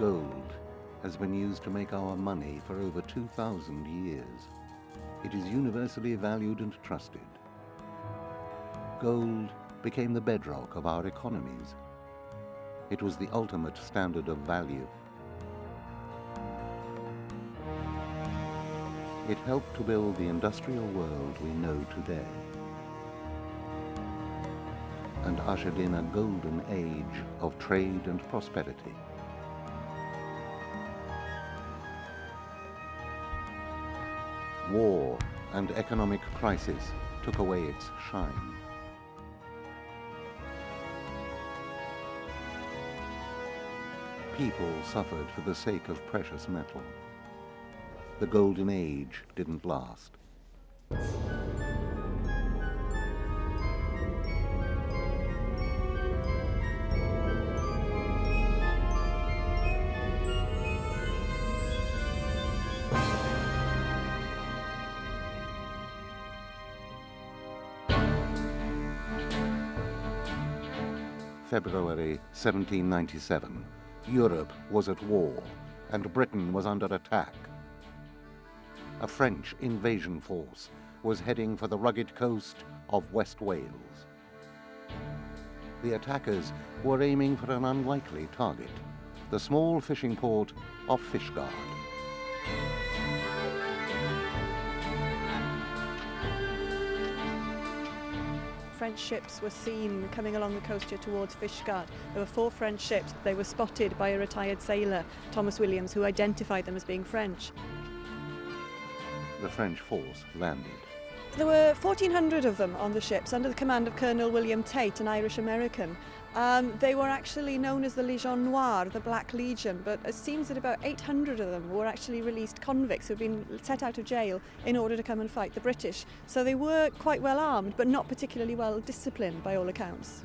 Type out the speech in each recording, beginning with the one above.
Gold has been used to make our money for over 2,000 years. It is universally valued and trusted. Gold became the bedrock of our economies. It was the ultimate standard of value. It helped to build the industrial world we know today, and ushered in a golden age of trade and prosperity. War and economic crisis took away its shine. People suffered for the sake of precious metal. The golden age didn't last. February 1797. Europe was at war, and Britain was under attack. A French invasion force was heading for the rugged coast of West Wales. The attackers were aiming for an unlikely target, the small fishing port of Fishguard. French ships were seen coming along the coast here towards Fishguard. There were 4 French ships. They were spotted by a retired sailor, Thomas Williams, who identified them as being French. The French force landed. There were 1,400 of them on the ships under the command of Colonel William Tate, an Irish-American. They were actually known as the Légion Noire, the Black Legion, but it seems that about 800 of them were actually released convicts who'd been set out of jail in order to come and fight the British. So they were quite well armed, but not particularly well disciplined by all accounts.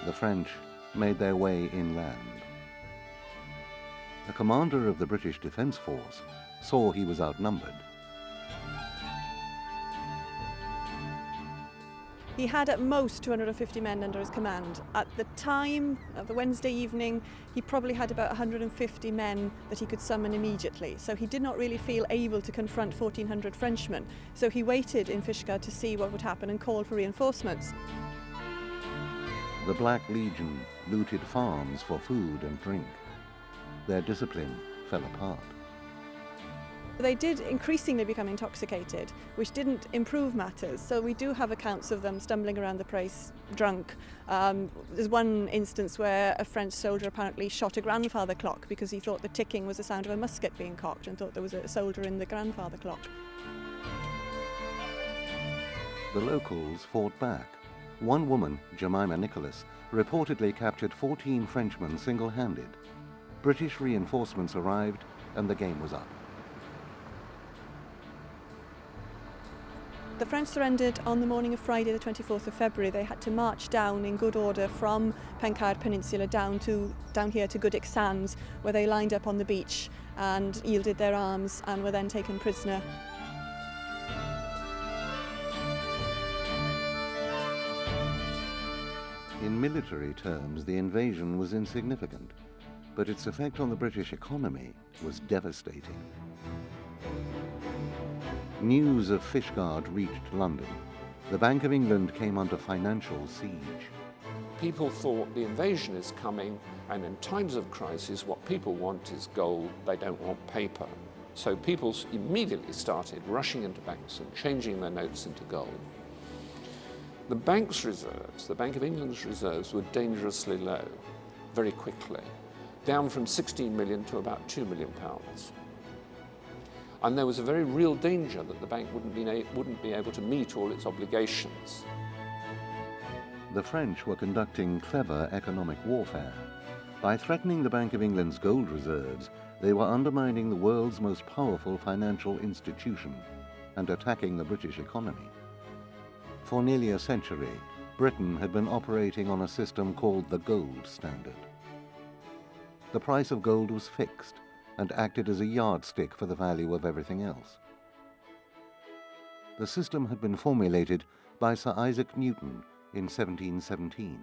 The French made their way inland. The commander of the British Defence Force saw he was outnumbered. He had at most 250 men under his command. At the time of the Wednesday evening, he probably had about 150 men that he could summon immediately. So he did not really feel able to confront 1,400 Frenchmen. So he waited in Fishguard to see what would happen and called for reinforcements. The Black Legion looted farms for food and drink. Their discipline fell apart. They did increasingly become intoxicated, which didn't improve matters. So we do have accounts of them stumbling around the place drunk. There's one instance where a French soldier apparently shot a grandfather clock because he thought the ticking was the sound of a musket being cocked and thought there was a soldier in the grandfather clock. The locals fought back. One woman, Jemima Nicholas, reportedly captured 14 Frenchmen single-handed. British reinforcements arrived and the game was up. The French surrendered on the morning of Friday the 24th of February. They had to march down in good order from Pencair Peninsula down here to Goodwick Sands, where they lined up on the beach and yielded their arms and were then taken prisoner. In military terms, the invasion was insignificant, but its effect on the British economy was devastating. News of Fishguard reached London. The Bank of England came under financial siege. People thought the invasion is coming, and in times of crisis, what people want is gold, they don't want paper. So people immediately started rushing into banks and changing their notes into gold. The bank's reserves, the Bank of England's reserves, were dangerously low, very quickly, down from 16 million to about £2 million. And there was a very real danger that the bank wouldn't be able to meet all its obligations. The French were conducting clever economic warfare. By threatening the Bank of England's gold reserves, they were undermining the world's most powerful financial institution and attacking the British economy. For nearly a century, Britain had been operating on a system called the gold standard. The price of gold was fixed and acted as a yardstick for the value of everything else. The system had been formulated by Sir Isaac Newton in 1717.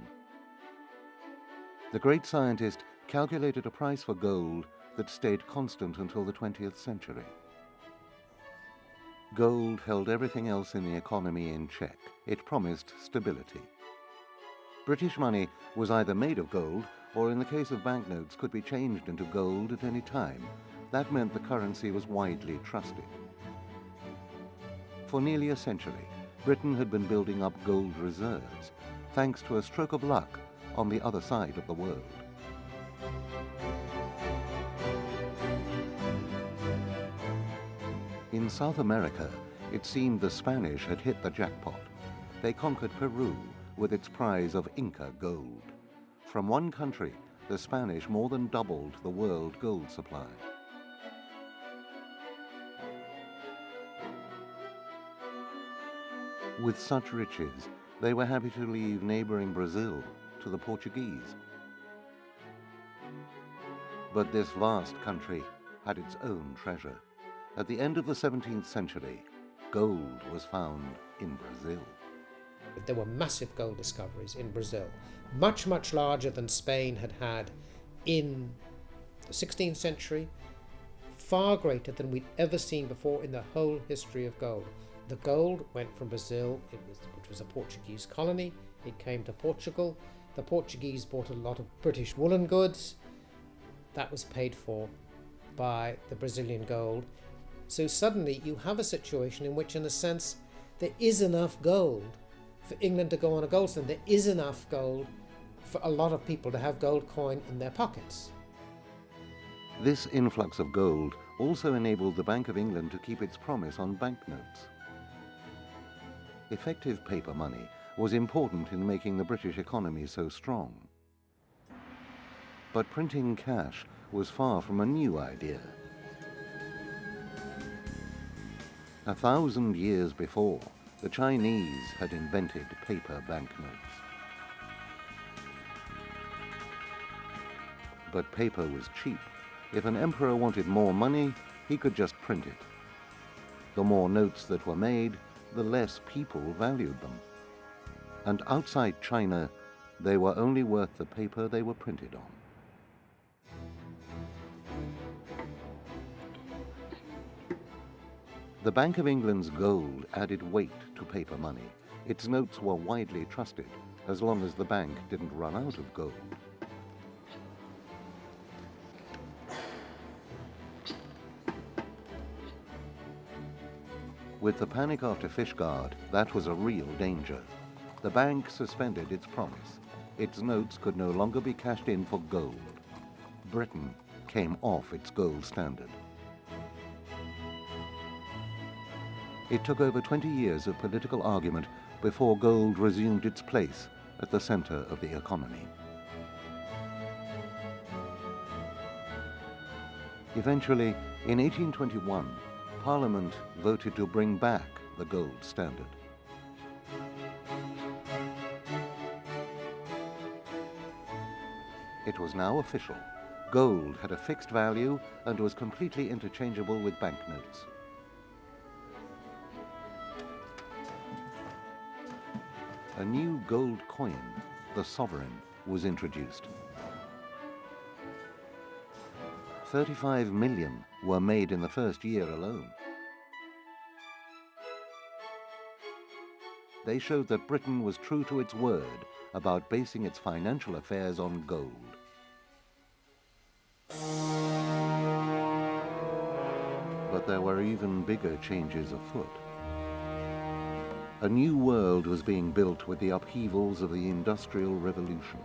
The great scientist calculated a price for gold that stayed constant until the 20th century. Gold held everything else in the economy in check. It promised stability. British money was either made of gold or, in the case of banknotes, could be changed into gold at any time. That meant the currency was widely trusted. For nearly a century, Britain had been building up gold reserves, thanks to a stroke of luck on the other side of the world. In South America, it seemed the Spanish had hit the jackpot. They conquered Peru with its prize of Inca gold. From one country, the Spanish more than doubled the world gold supply. With such riches, they were happy to leave neighboring Brazil to the Portuguese. But this vast country had its own treasure. At the end of the 17th century, gold was found in Brazil. There were massive gold discoveries in Brazil, much, much larger than Spain had had in the 16th century, far greater than we'd ever seen before in the whole history of gold. The gold went from Brazil, which was a Portuguese colony. It came to Portugal. The Portuguese bought a lot of British woolen goods. That was paid for by the Brazilian gold. So suddenly you have a situation in which, in a sense, there is enough gold for England to go on a gold standard. There is enough gold for a lot of people to have gold coin in their pockets. This influx of gold also enabled the Bank of England to keep its promise on banknotes. Effective paper money was important in making the British economy so strong. But printing cash was far from a new idea. 1,000 years before, the Chinese had invented paper banknotes. But paper was cheap. If an emperor wanted more money, he could just print it. The more notes that were made, the less people valued them. And outside China, they were only worth the paper they were printed on. The Bank of England's gold added weight to paper money. Its notes were widely trusted, as long as the bank didn't run out of gold. With the panic after Fishguard, that was a real danger. The bank suspended its promise. Its notes could no longer be cashed in for gold. Britain came off its gold standard. It took over 20 years of political argument before gold resumed its place at the center of the economy. Eventually, in 1821, Parliament voted to bring back the gold standard. It was now official. Gold had a fixed value and was completely interchangeable with banknotes. A new gold coin, the sovereign, was introduced. 35 million were made in the first year alone. They showed that Britain was true to its word about basing its financial affairs on gold. But there were even bigger changes afoot. A new world was being built with the upheavals of the Industrial Revolution.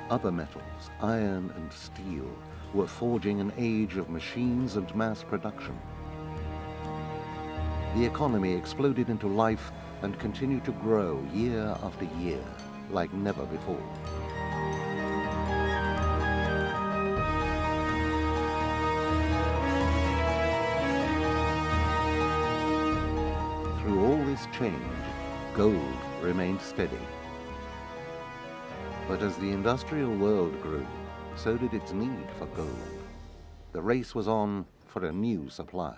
Other metals, iron and steel, were forging an age of machines and mass production. The economy exploded into life and continued to grow year after year, like never before. Through all this change, gold remained steady. But as the industrial world grew, so did its need for gold. The race was on for a new supply.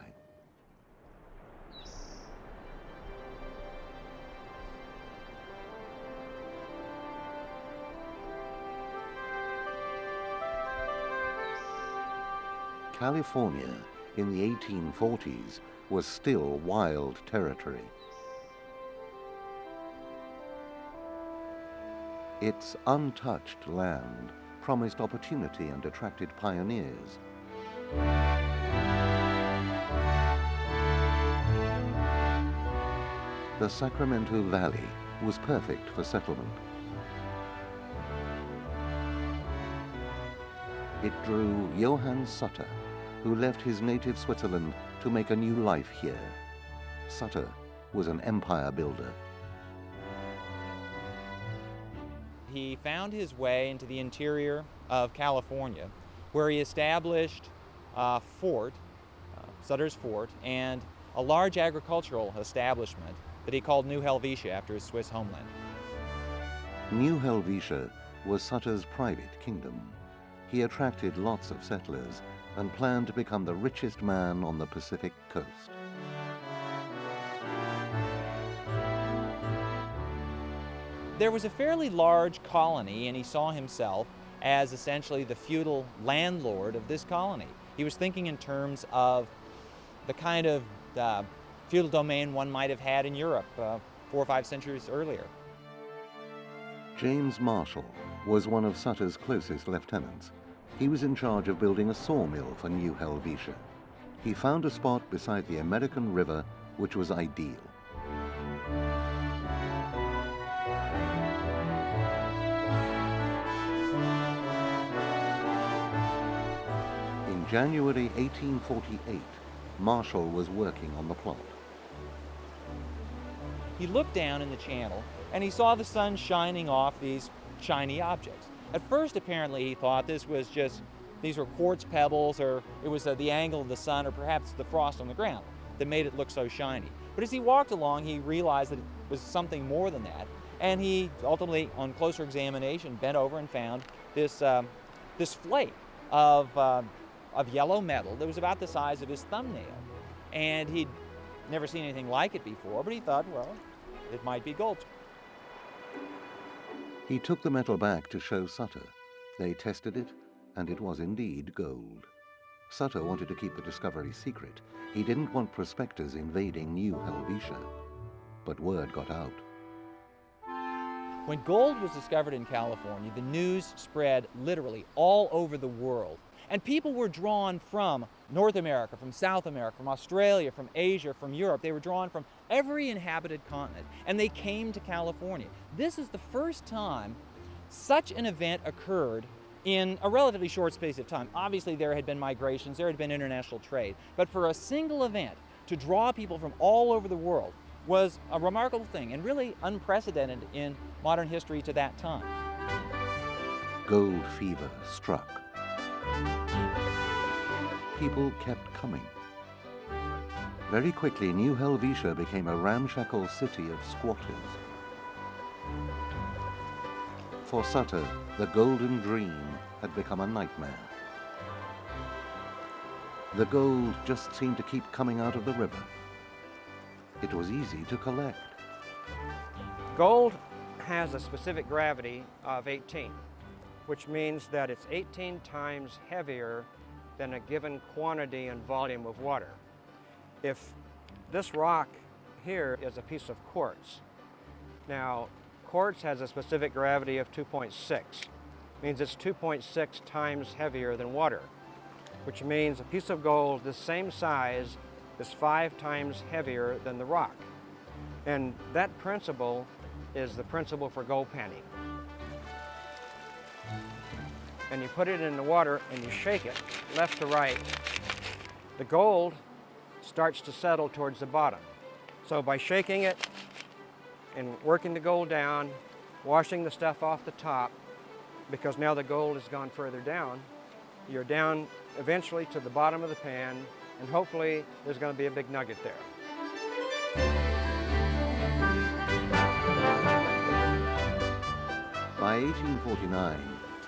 California in the 1840s was still wild territory. Its untouched land promised opportunity and attracted pioneers. The Sacramento Valley was perfect for settlement. It drew Johann Sutter, who left his native Switzerland to make a new life here. Sutter was an empire builder. He found his way into the interior of California, where he established a fort, Sutter's Fort, and a large agricultural establishment that he called New Helvetia after his Swiss homeland. New Helvetia was Sutter's private kingdom. He attracted lots of settlers and planned to become the richest man on the Pacific coast. There was a fairly large colony, and he saw himself as essentially the feudal landlord of this colony. He was thinking in terms of the kind of feudal domain one might have had in Europe 4 or 5 centuries earlier. James Marshall was one of Sutter's closest lieutenants. He was in charge of building a sawmill for New Helvetia. He found a spot beside the American River which was ideal. In January 1848, Marshall was working on the plot. He looked down in the channel and he saw the sun shining off these shiny objects. At first, apparently, he thought these were quartz pebbles, or it was the angle of the sun, or perhaps the frost on the ground that made it look so shiny. But as he walked along, he realized that it was something more than that, and he ultimately, on closer examination, bent over and found this flake of yellow metal that was about the size of his thumbnail. And he'd never seen anything like it before, but he thought, well, it might be gold. He took the metal back to show Sutter. They tested it, and it was indeed gold. Sutter wanted to keep the discovery secret. He didn't want prospectors invading New Helvetia. But word got out. When gold was discovered in California, the news spread literally all over the world. And people were drawn from North America, from South America, from Australia, from Asia, from Europe. They were drawn from every inhabited continent, and they came to California. This is the first time such an event occurred in a relatively short space of time. Obviously, there had been migrations, there had been international trade, but for a single event to draw people from all over the world was a remarkable thing, and really unprecedented in modern history to that time. Gold fever struck. People kept coming. Very quickly, New Helvetia became a ramshackle city of squatters. For Sutter, the golden dream had become a nightmare. The gold just seemed to keep coming out of the river. It was easy to collect. Gold has a specific gravity of 18, which means that it's 18 times heavier than a given quantity and volume of water. If this rock here is a piece of quartz, now quartz has a specific gravity of 2.6, means it's 2.6 times heavier than water, which means a piece of gold this same size is 5 times heavier than the rock. And that principle is the principle for gold panning. And you put it in the water and you shake it left to right, the gold starts to settle towards the bottom. So by shaking it and working the gold down, washing the stuff off the top, because now the gold has gone further down, you're down eventually to the bottom of the pan, and hopefully there's going to be a big nugget there. By 1849,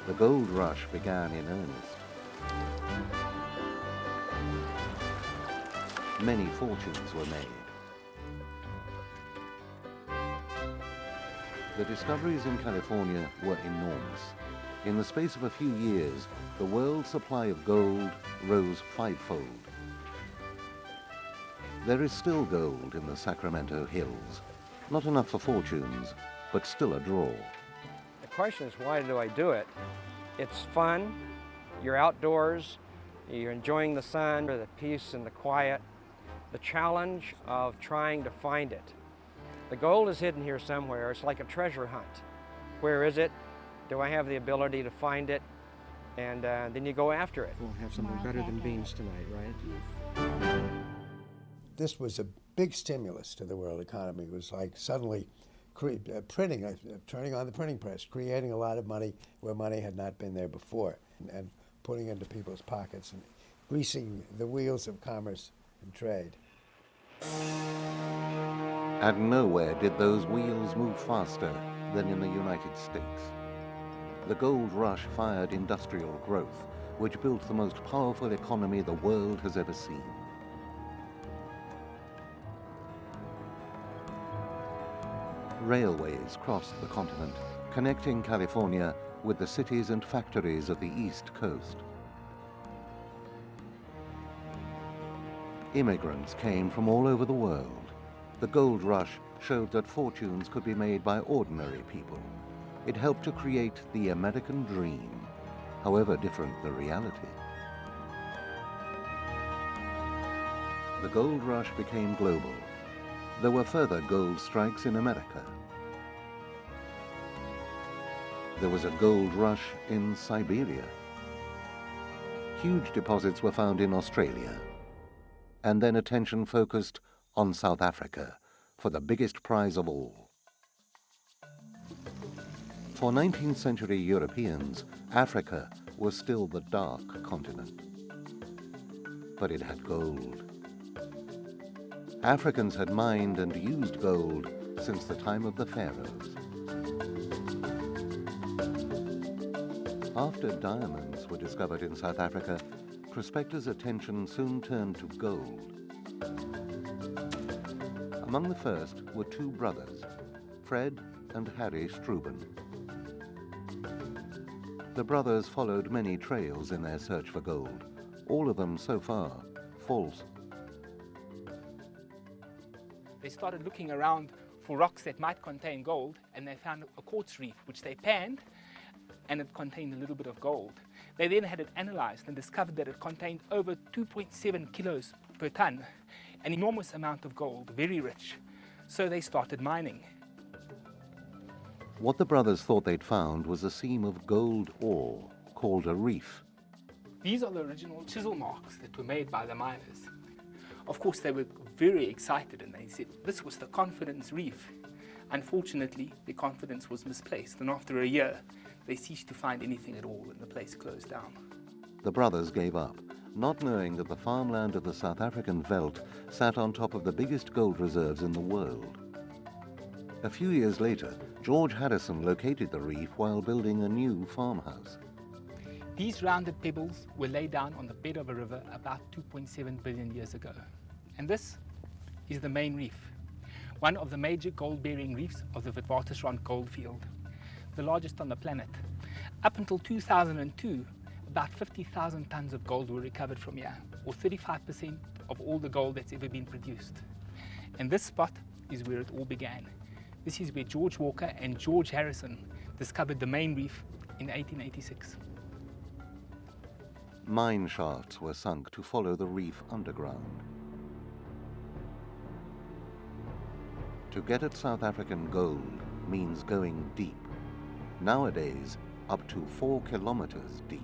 the gold rush began in earnest. Many fortunes were made. The discoveries in California were enormous. In the space of a few years, the world's supply of gold rose fivefold. There is still gold in the Sacramento Hills. Not enough for fortunes, but still a draw. The question is, why do I do it? It's fun, you're outdoors, you're enjoying the sun, the peace and the quiet, the challenge of trying to find it. The gold is hidden here somewhere. It's like a treasure hunt. Where is it? Do I have the ability to find it? And then you go after it. We'll have something better than beans tonight, right? This was a big stimulus to the world economy. It was like suddenly printing, turning on the printing press, creating a lot of money where money had not been there before, and putting into people's pockets and greasing the wheels of commerce and trade. And nowhere did those wheels move faster than in the United States. The gold rush fired industrial growth, which built the most powerful economy the world has ever seen. Railways crossed the continent, connecting California with the cities and factories of the East Coast. Immigrants came from all over the world. The gold rush showed that fortunes could be made by ordinary people. It helped to create the American dream, however different the reality. The gold rush became global. There were further gold strikes in America. There was a gold rush in Siberia. Huge deposits were found in Australia. And then attention focused on South Africa for the biggest prize of all. For 19th century Europeans, Africa was still the dark continent. But it had gold. Africans had mined and used gold since the time of the pharaohs. After diamonds were discovered in South Africa, prospectors' attention soon turned to gold. Among the first were two brothers, Fred and Harry Struben. The brothers followed many trails in their search for gold, all of them so far false. They started looking around for rocks that might contain gold, and they found a quartz reef, which they panned, and it contained a little bit of gold. They then had it analyzed and discovered that it contained over 2.7 kilos per ton, an enormous amount of gold, very rich. So they started mining. What the brothers thought they'd found was a seam of gold ore called a reef. These are the original chisel marks that were made by the miners. Of course, they were very excited and they said this was the Confidence Reef. Unfortunately, the confidence was misplaced, and after a year, they ceased to find anything at all and the place closed down. The brothers gave up, not knowing that the farmland of the South African veldt sat on top of the biggest gold reserves in the world. A few years later, George Harrison located the reef while building a new farmhouse. These rounded pebbles were laid down on the bed of a river about 2.7 billion years ago. And this is the main reef, one of the major gold-bearing reefs of the Witwatersrand goldfield, the largest on the planet. Up until 2002, about 50,000 tons of gold were recovered from here, or 35% of all the gold that's ever been produced. And this spot is where it all began. This is where George Walker and George Harrison discovered the main reef in 1886. Mine shafts were sunk to follow the reef underground. To get at South African gold means going deep. Nowadays, up to 4 kilometers deep.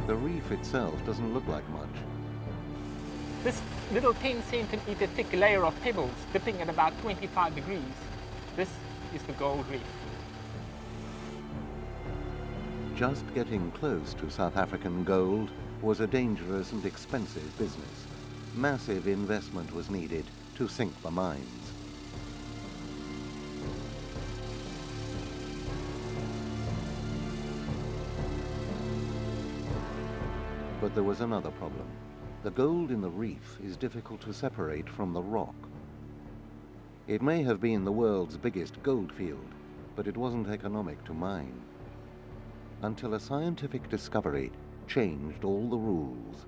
The reef itself doesn't look like much. This little 10 centimeter thick layer of pebbles dipping at about 25 degrees, this is the gold reef. Just getting close to South African gold was a dangerous and expensive business. Massive investment was needed to sink the mines. But there was another problem. The gold in the reef is difficult to separate from the rock. It may have been the world's biggest gold field, but it wasn't economic to mine. Until a scientific discovery changed all the rules.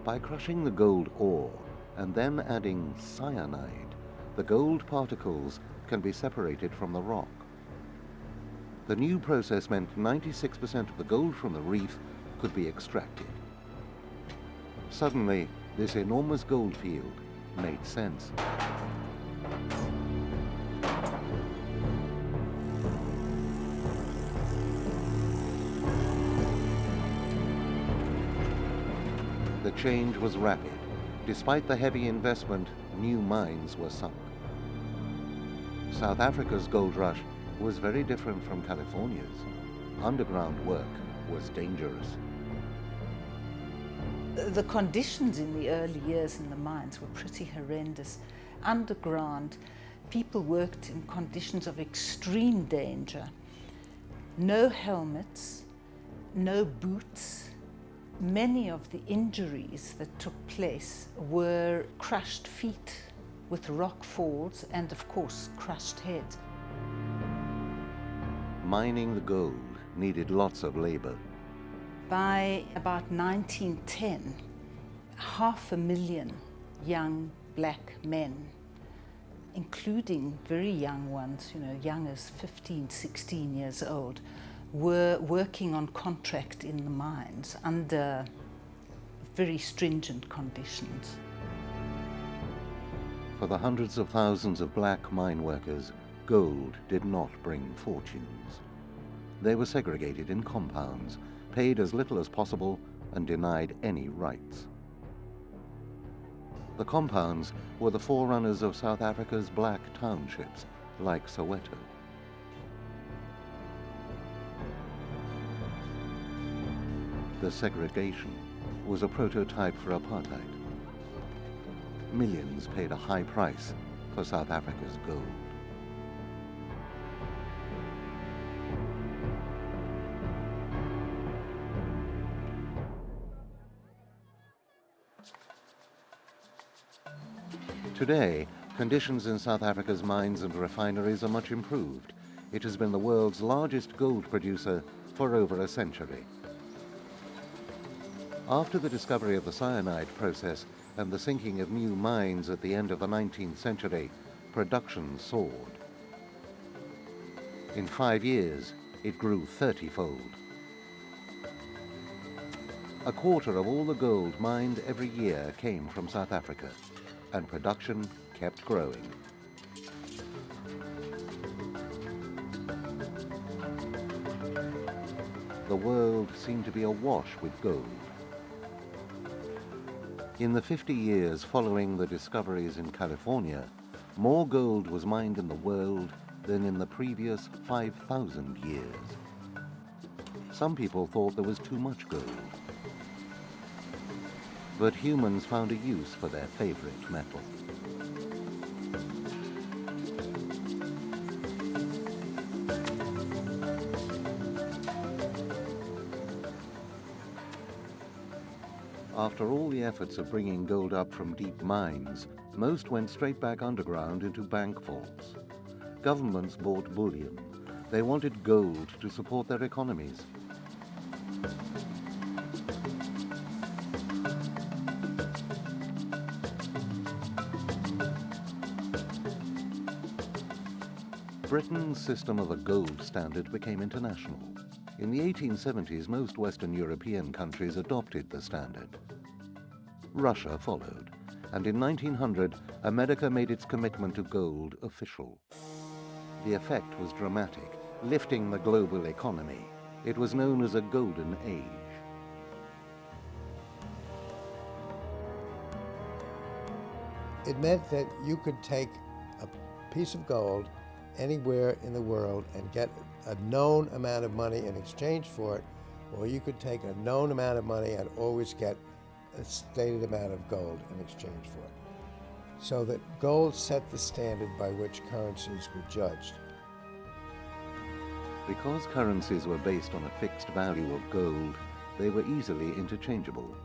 By crushing the gold ore and then adding cyanide, the gold particles can be separated from the rock. The new process meant 96% of the gold from the reef could be extracted. Suddenly, this enormous gold field made sense. The change was rapid. Despite the heavy investment, new mines were sunk. South Africa's gold rush was very different from California's. Underground work was dangerous. The conditions in the early years in the mines were pretty horrendous. Underground, people worked in conditions of extreme danger. No helmets, no boots. Many of the injuries that took place were crushed feet with rock falls and, of course, crushed heads. Mining the gold needed lots of labor. By about 1910, 500,000 young black men, including very young ones, young as 15, 16 years old, were working on contract in the mines under very stringent conditions. For the hundreds of thousands of black mine workers, gold did not bring fortunes. They were segregated in compounds, paid as little as possible, and denied any rights. The compounds were the forerunners of South Africa's black townships, like Soweto. The segregation was a prototype for apartheid. Millions paid a high price for South Africa's gold. Today, conditions in South Africa's mines and refineries are much improved. It has been the world's largest gold producer for over a century. After the discovery of the cyanide process and the sinking of new mines at the end of the 19th century, production soared. In 5 years, it grew 30-fold. A quarter of all the gold mined every year came from South Africa, and production kept growing. The world seemed to be awash with gold. In the 50 years following the discoveries in California, more gold was mined in the world than in the previous 5,000 years. Some people thought there was too much gold. But humans found a use for their favorite metal. After all the efforts of bringing gold up from deep mines, most went straight back underground into bank vaults. Governments bought bullion. They wanted gold to support their economies. Britain's system of a gold standard became international. In the 1870s, most Western European countries adopted the standard. Russia followed, and in 1900, America made its commitment to gold official. The effect was dramatic, lifting the global economy. It was known as a golden age. It meant that you could take a piece of gold anywhere in the world and get a known amount of money in exchange for it, or you could take a known amount of money and always get a stated amount of gold in exchange for it. So that gold set the standard by which currencies were judged. Because currencies were based on a fixed value of gold, they were easily interchangeable.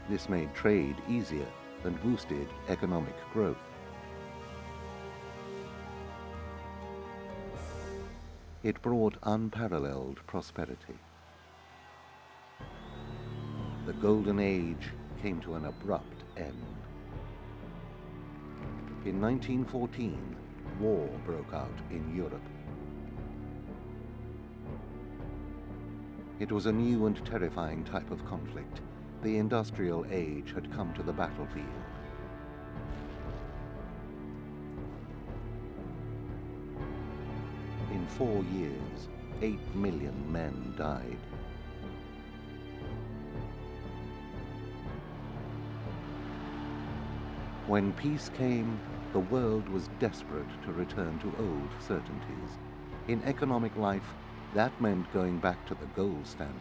This made trade easier and boosted economic growth. It brought unparalleled prosperity. The Golden Age came to an abrupt end. In 1914, war broke out in Europe. It was a new and terrifying type of conflict. The industrial age had come to the battlefield. In 4 years, 8 million men died. When peace came, the world was desperate to return to old certainties. In economic life, that meant going back to the gold standard.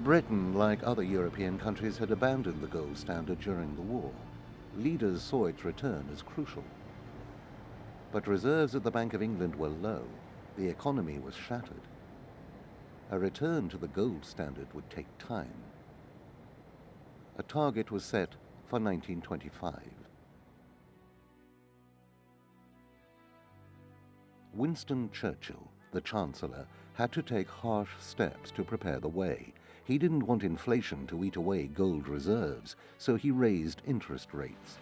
Britain, like other European countries, had abandoned the gold standard during the war. Leaders saw its return as crucial. But reserves at the Bank of England were low. The economy was shattered. A return to the gold standard would take time. A target was set for 1925. Winston Churchill, the Chancellor, had to take harsh steps to prepare the way. He didn't want inflation to eat away gold reserves, so he raised interest rates.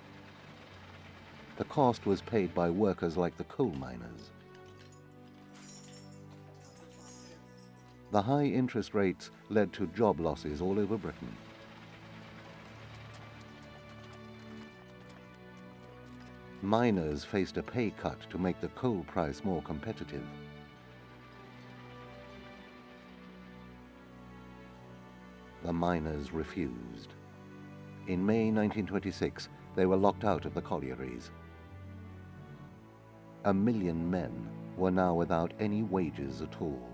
The cost was paid by workers like the coal miners. The high interest rates led to job losses all over Britain. Miners faced a pay cut to make the coal price more competitive. The miners refused. In May 1926, they were locked out of the collieries. 1 million men were now without any wages at all.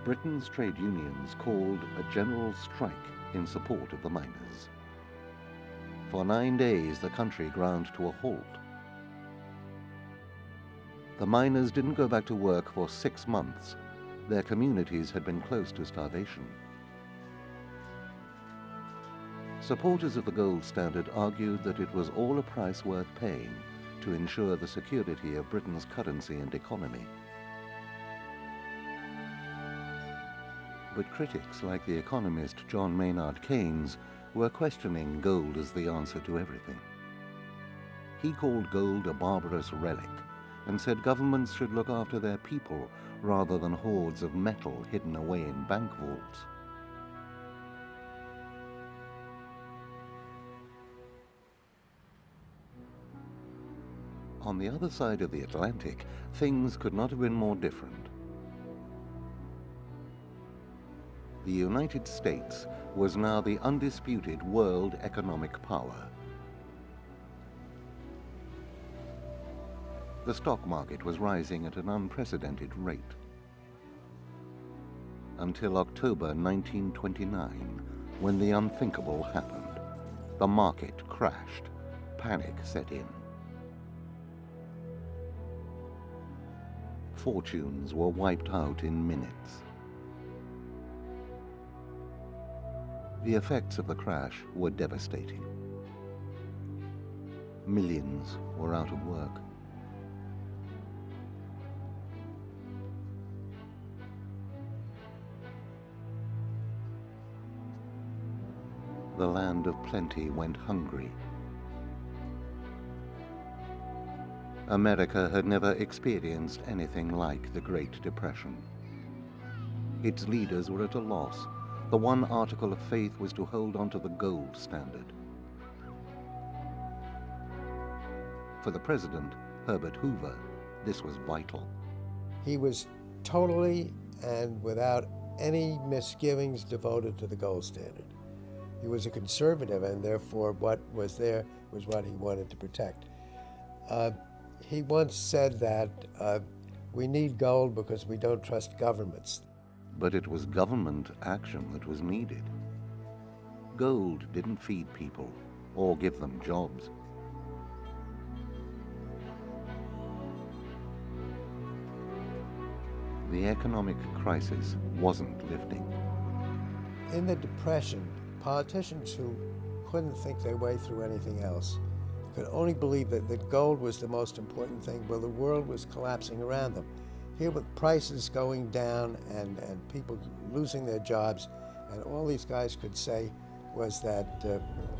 Britain's trade unions called a general strike in support of the miners. For 9 days, the country ground to a halt. The miners didn't go back to work for 6 months. Their communities had been close to starvation. Supporters of the gold standard argued that it was all a price worth paying to ensure the security of Britain's currency and economy. But critics like the economist John Maynard Keynes were questioning gold as the answer to everything. He called gold a barbarous relic and said governments should look after their people rather than hoards of metal hidden away in bank vaults. On the other side of the Atlantic, things could not have been more different. The United States was now the undisputed world economic power. The stock market was rising at an unprecedented rate. Until October 1929, when the unthinkable happened. The market crashed. Panic set in. Fortunes were wiped out in minutes. The effects of the crash were devastating. Millions were out of work. The land of plenty went hungry. America had never experienced anything like the Great Depression. Its leaders were at a loss. The one article of faith was to hold on to the gold standard. For the president, Herbert Hoover, this was vital. He was totally and without any misgivings devoted to the gold standard. He was a conservative, and therefore what was there was what he wanted to protect. He once said that we need gold because we don't trust governments. But it was government action that was needed. Gold didn't feed people or give them jobs. the economic crisis wasn't lifting. In the Depression, politicians who couldn't think their way through anything else could only believe that gold was the most important thing, while the world was collapsing around them. Here with prices going down and people losing their jobs, and all these guys could say was that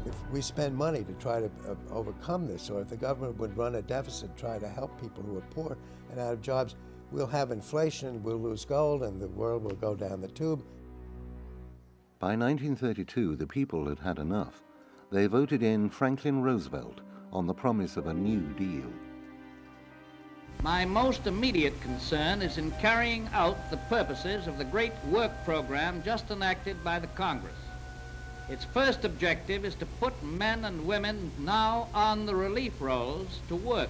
if we spend money to try to overcome this, or if the government would run a deficit, try to help people who are poor and out of jobs, we'll have inflation, we'll lose gold, and the world will go down the tube. By 1932, the people had had enough. They voted in Franklin Roosevelt on the promise of a New Deal. My most immediate concern is in carrying out the purposes of the great work program just enacted by the Congress. Its first objective is to put men and women now on the relief rolls to work,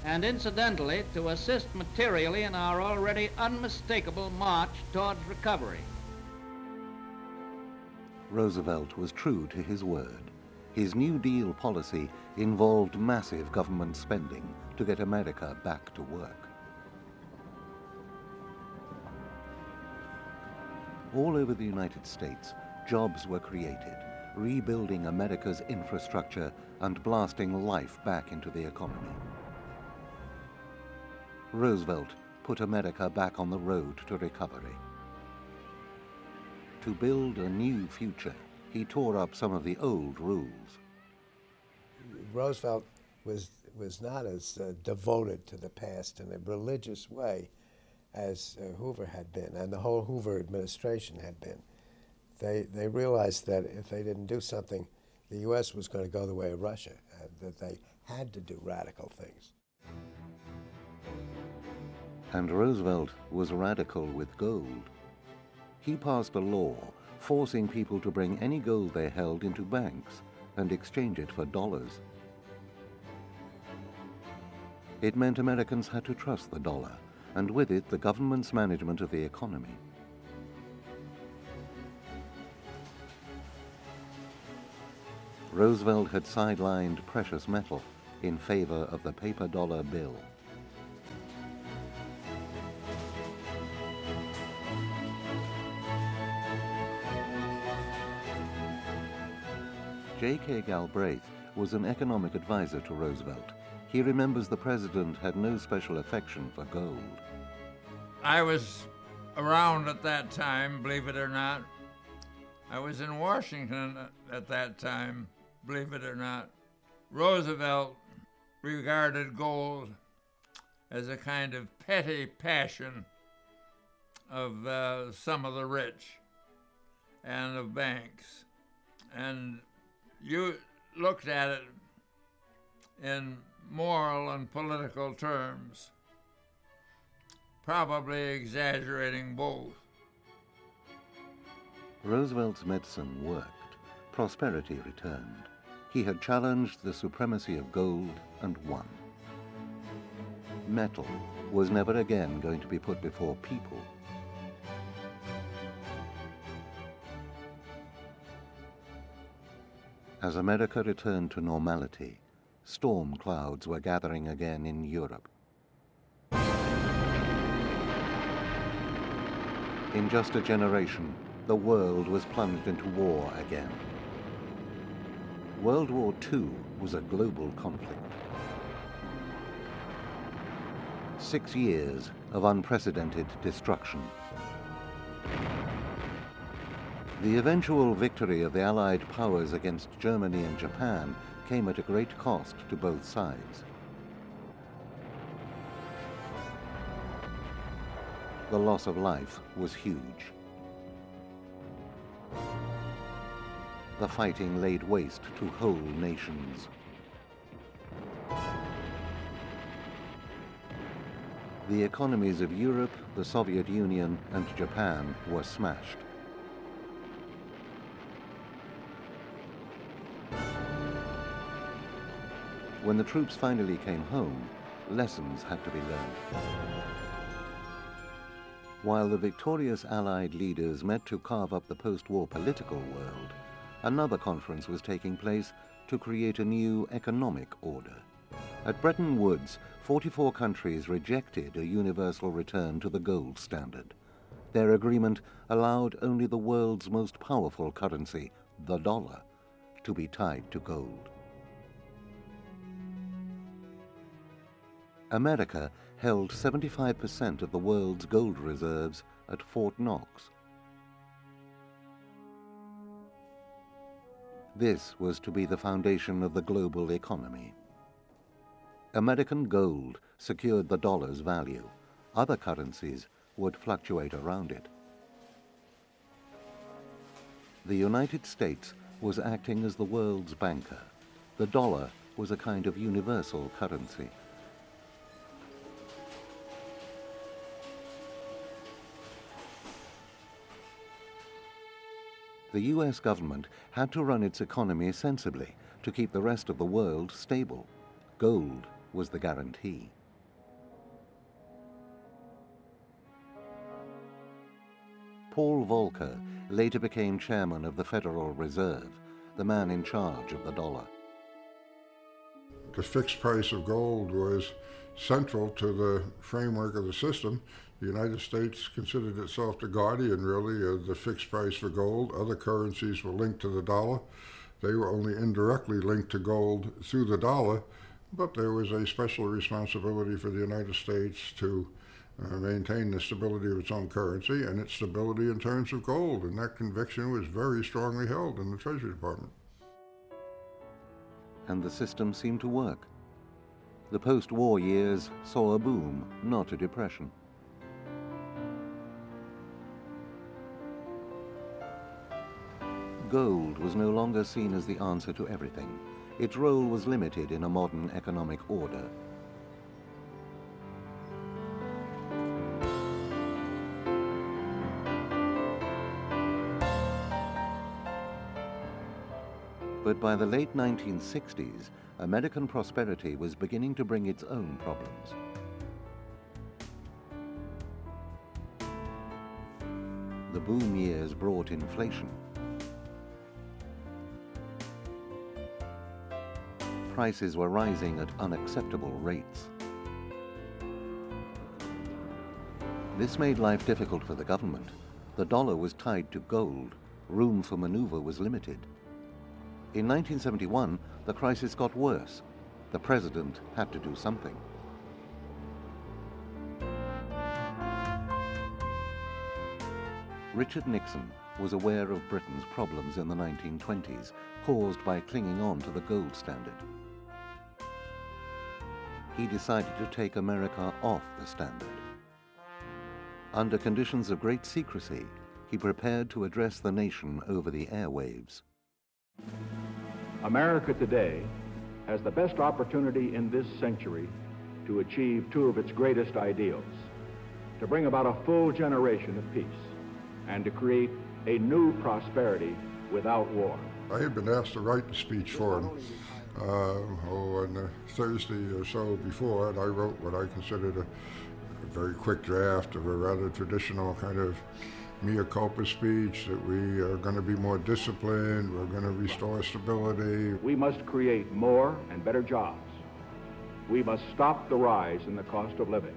and incidentally to assist materially in our already unmistakable march towards recovery. Roosevelt was true to his word. His New Deal policy involved massive government spending to get America back to work. All over the United States, jobs were created, rebuilding America's infrastructure and blasting life back into the economy. Roosevelt put America back on the road to recovery. To build a new future, he tore up some of the old rules. Roosevelt was not as devoted to the past in a religious way as Hoover had been, and the whole Hoover administration had been. They realized that if they didn't do something, the U.S. was going to go the way of Russia, and that they had to do radical things. And Roosevelt was radical with gold. He passed a law forcing people to bring any gold they held into banks and exchange it for dollars. It meant Americans had to trust the dollar, and with it the government's management of the economy. Roosevelt had sidelined precious metal in favor of the paper dollar bill. J.K. Galbraith was an economic advisor to Roosevelt. He remembers the president had no special affection for gold. I was around at that time, believe it or not. I was in Washington at that time, believe it or not. Roosevelt regarded gold as a kind of petty passion of some of the rich and of banks. And you looked at it in moral and political terms, probably exaggerating both. Roosevelt's medicine worked. Prosperity returned. He had challenged the supremacy of gold and won. Metal was never again going to be put before people. As America returned to normality, storm clouds were gathering again in Europe. In just a generation, the world was plunged into war again. World War II was a global conflict. 6 years of unprecedented destruction. The eventual victory of the Allied powers against Germany and Japan came at a great cost to both sides. The loss of life was huge. The fighting laid waste to whole nations. The economies of Europe, the Soviet Union, and Japan were smashed. When the troops finally came home, lessons had to be learned. While the victorious Allied leaders met to carve up the post-war political world, another conference was taking place to create a new economic order. At Bretton Woods, 44 countries rejected a universal return to the gold standard. Their agreement allowed only the world's most powerful currency, the dollar, to be tied to gold. America held 75% of the world's gold reserves at Fort Knox. This was to be the foundation of the global economy. American gold secured the dollar's value. Other currencies would fluctuate around it. The United States was acting as the world's banker. The dollar was a kind of universal currency. The US government had to run its economy sensibly to keep the rest of the world stable. Gold was the guarantee. Paul Volcker later became chairman of the Federal Reserve, the man in charge of the dollar. The fixed price of gold was central to the framework of the system. The United States considered itself the guardian, really, of the fixed price for gold. Other currencies were linked to the dollar. They were only indirectly linked to gold through the dollar, but there was a special responsibility for the United States to maintain the stability of its own currency and its stability in terms of gold, and that conviction was very strongly held in the Treasury Department. And the system seemed to work. The post-war years saw a boom, not a depression. Gold was no longer seen as the answer to everything. Its role was limited in a modern economic order. But by the late 1960s, American prosperity was beginning to bring its own problems. The boom years brought inflation. Prices were rising at unacceptable rates. This made life difficult for the government. The dollar was tied to gold. Room for maneuver was limited. In 1971, the crisis got worse. The president had to do something. Richard Nixon was aware of Britain's problems in the 1920s, caused by clinging on to the gold standard. He decided to take America off the standard. Under conditions of great secrecy, he prepared to address the nation over the airwaves. America today has the best opportunity in this century to achieve two of its greatest ideals, to bring about a full generation of peace and to create a new prosperity without war. I had been asked to write the speech for him on the Thursday or so before, and I wrote what I considered a very quick draft of a rather traditional kind of mea culpa speech, that we are going to be more disciplined, we're going to restore stability. We must create more and better jobs. We must stop the rise in the cost of living.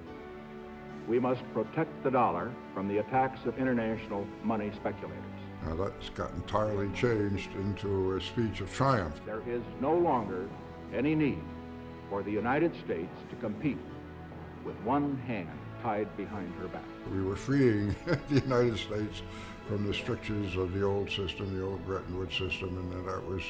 We must protect the dollar from the attacks of international money speculators. Now that's got entirely changed into a speech of triumph. There is no longer any need for the United States to compete with one hand tied behind her back. We were freeing the United States from the strictures of the old system, the old Bretton Woods system, and that was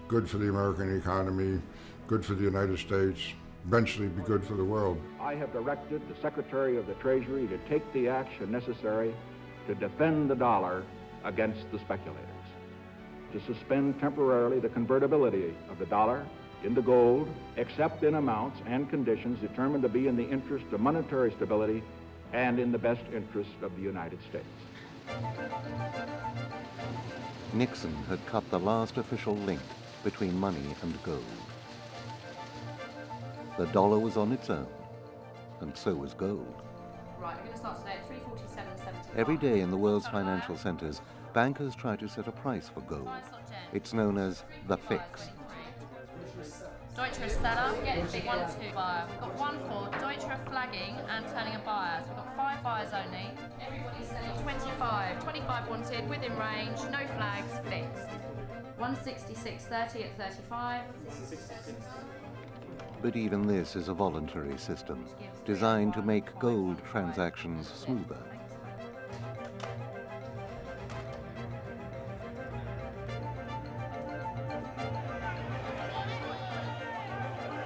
good for the American economy, good for the United States, eventually be good for the world. I have directed the Secretary of the Treasury to take the action necessary to defend the dollar against the speculators, to suspend temporarily the convertibility of the dollar into gold, except in amounts and conditions determined to be in the interest of monetary stability and in the best interest of the United States. Nixon had cut the last official link between money and gold. The dollar was on its own, and so was gold. Right, we're going to start today at 347.75. Every day in the world's financial centers, bankers try to set a price for gold. It's known as the fix. Deutsche seller, get 1, 2 buyer. We've got 1 for Deutsche flagging and turning a buyer. So we've got 5 buyers only. Everybody's selling 25. 25 wanted, within range, no flags, fixed. 166.30 at 35. But even this is a voluntary system, designed to make gold transactions smoother.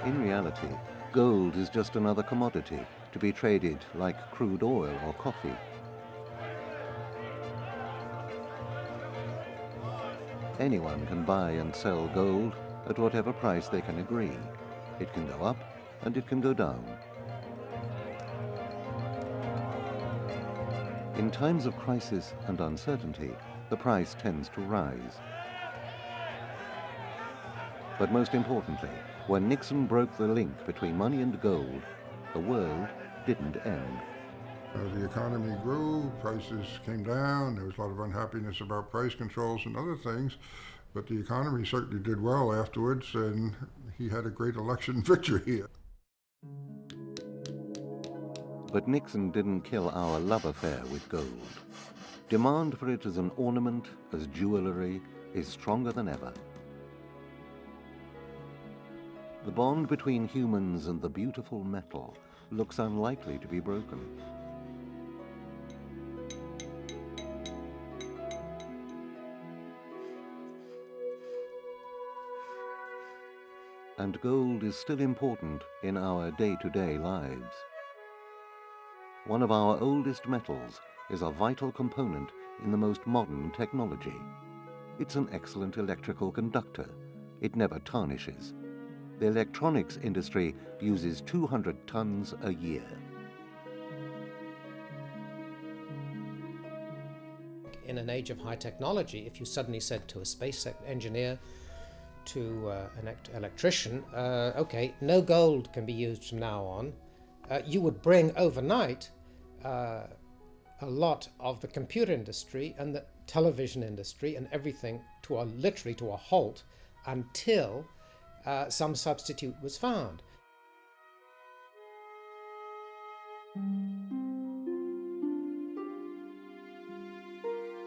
In reality, gold is just another commodity to be traded like crude oil or coffee. Anyone can buy and sell gold at whatever price they can agree. It can go up and it can go down. In times of crisis and uncertainty, the price tends to rise. But most importantly, when Nixon broke the link between money and gold, the world didn't end. The economy grew, prices came down, there was a lot of unhappiness about price controls and other things, but the economy certainly did well afterwards, and he had a great election victory. But Nixon didn't kill our love affair with gold. Demand for it as an ornament, as jewelry, is stronger than ever. The bond between humans and the beautiful metal looks unlikely to be broken. And gold is still important in our day-to-day lives. One of our oldest metals is a vital component in the most modern technology. It's an excellent electrical conductor. It never tarnishes. The electronics industry uses 200 tons a year. In an age of high technology, if you suddenly said to a space engineer, to an electrician, okay, no gold can be used from now on, you would bring overnight a lot of the computer industry and the television industry and everything to literally to a halt until some substitute was found.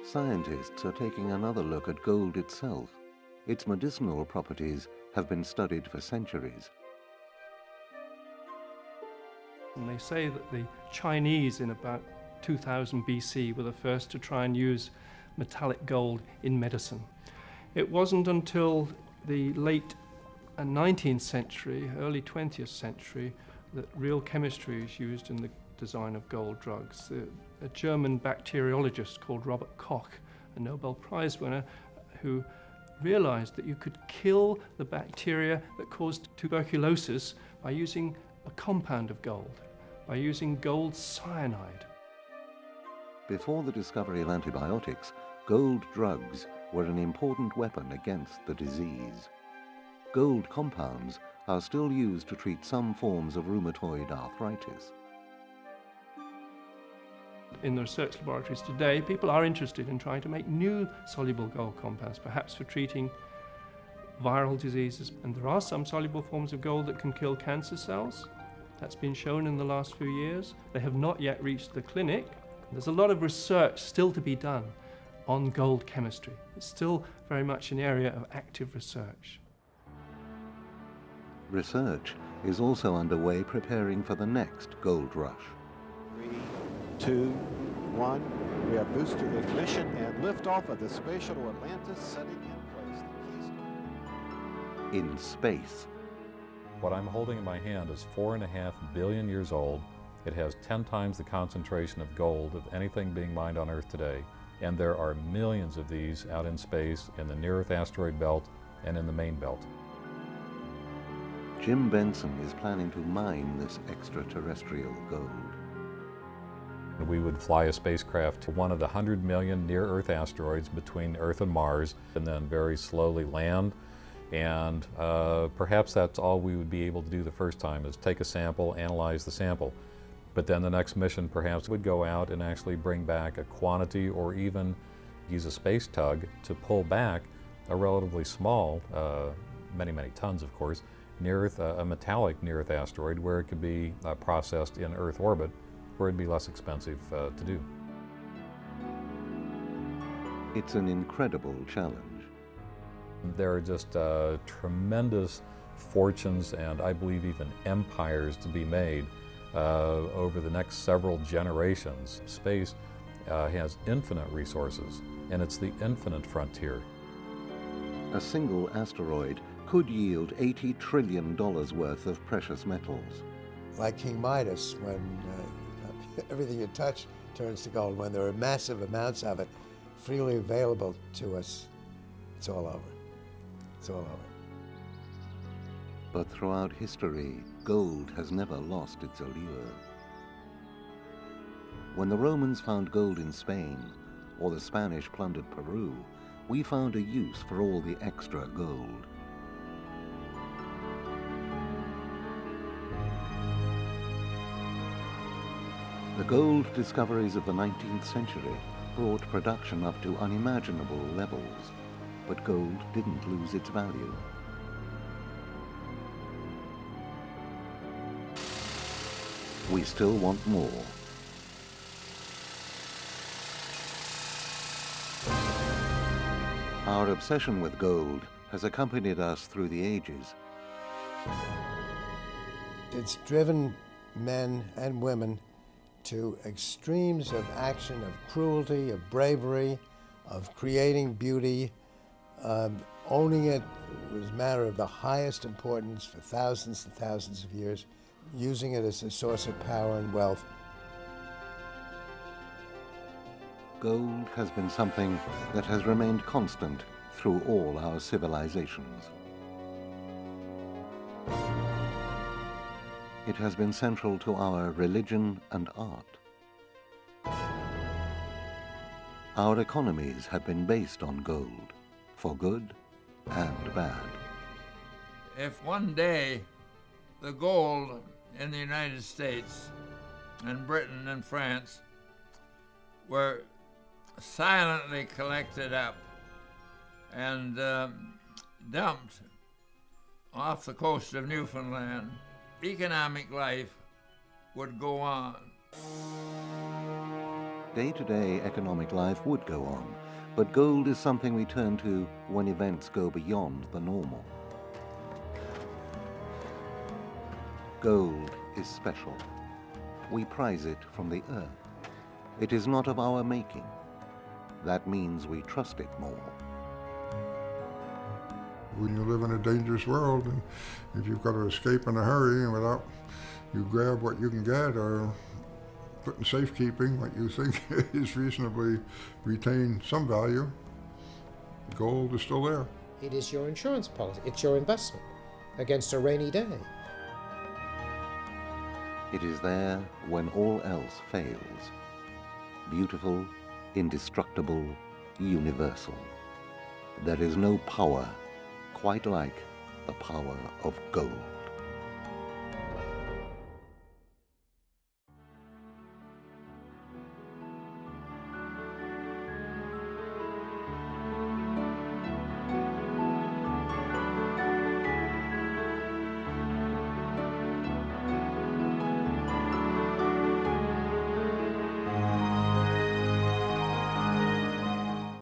Scientists are taking another look at gold itself. Its medicinal properties have been studied for centuries. And they say that the Chinese in about 2000 BC were the first to try and use metallic gold in medicine. It wasn't until the late 19th century, early 20th century, that real chemistry is used in the design of gold drugs. A German bacteriologist called Robert Koch, a Nobel Prize winner, who realized that you could kill the bacteria that caused tuberculosis by using a compound of gold, by using gold cyanide. Before the discovery of antibiotics, gold drugs were an important weapon against the disease. Gold compounds are still used to treat some forms of rheumatoid arthritis. In the research laboratories today, people are interested in trying to make new soluble gold compounds, perhaps for treating viral diseases. And there are some soluble forms of gold that can kill cancer cells. That's been shown in the last few years. They have not yet reached the clinic. There's a lot of research still to be done on gold chemistry. It's still very much an area of active research. Research is also underway preparing for the next gold rush. 3, 2, 1. We have boosted ignition and liftoff of the Space Shuttle Atlantis, setting in place the keystone. In space. What I'm holding in my hand is 4.5 billion years old. It has 10 times the concentration of gold of anything being mined on Earth today. And there are millions of these out in space, in the near-Earth asteroid belt and in the main belt. Jim Benson is planning to mine this extraterrestrial gold. We would fly a spacecraft to one of the 100 million near-Earth asteroids between Earth and Mars, and then very slowly land. And perhaps that's all we would be able to do the first time, is take a sample, analyze the sample. But then the next mission perhaps would go out and actually bring back a quantity, or even use a space tug to pull back a relatively small, many tons of course, near-Earth, a metallic near-Earth asteroid where it could be processed in Earth orbit, where it'd be less expensive to do. It's an incredible challenge. There are just tremendous fortunes and I believe even empires to be made over the next several generations. Space has infinite resources, and it's the infinite frontier. A single asteroid could yield $80 trillion worth of precious metals. Like King Midas, when everything you touch turns to gold, when there are massive amounts of it freely available to us, it's all over. It's all over. But throughout history, gold has never lost its allure. When the Romans found gold in Spain, or the Spanish plundered Peru, we found a use for all the extra gold. The gold discoveries of the 19th century brought production up to unimaginable levels, but gold didn't lose its value. We still want more. Our obsession with gold has accompanied us through the ages. It's driven men and women to extremes of action, of cruelty, of bravery, of creating beauty. Owning it was a matter of the highest importance for thousands and thousands of years, using it as a source of power and wealth. Gold has been something that has remained constant through all our civilizations. It has been central to our religion and art. Our economies have been based on gold, for good and bad. If one day the gold in the United States and Britain and France were silently collected up and dumped off the coast of Newfoundland, economic life would go on. Day-to-day economic life would go on, but gold is something we turn to when events go beyond the normal. Gold is special. We prize it from the earth. It is not of our making. That means we trust it more. When you live in a dangerous world, and if you've got to escape in a hurry and without, you grab what you can get or put in safekeeping what you think is reasonably retain some value, gold is still there. It is your insurance policy. It's your investment against a rainy day. It is there when all else fails. Beautiful, indestructible, universal. There is no power quite like the power of gold.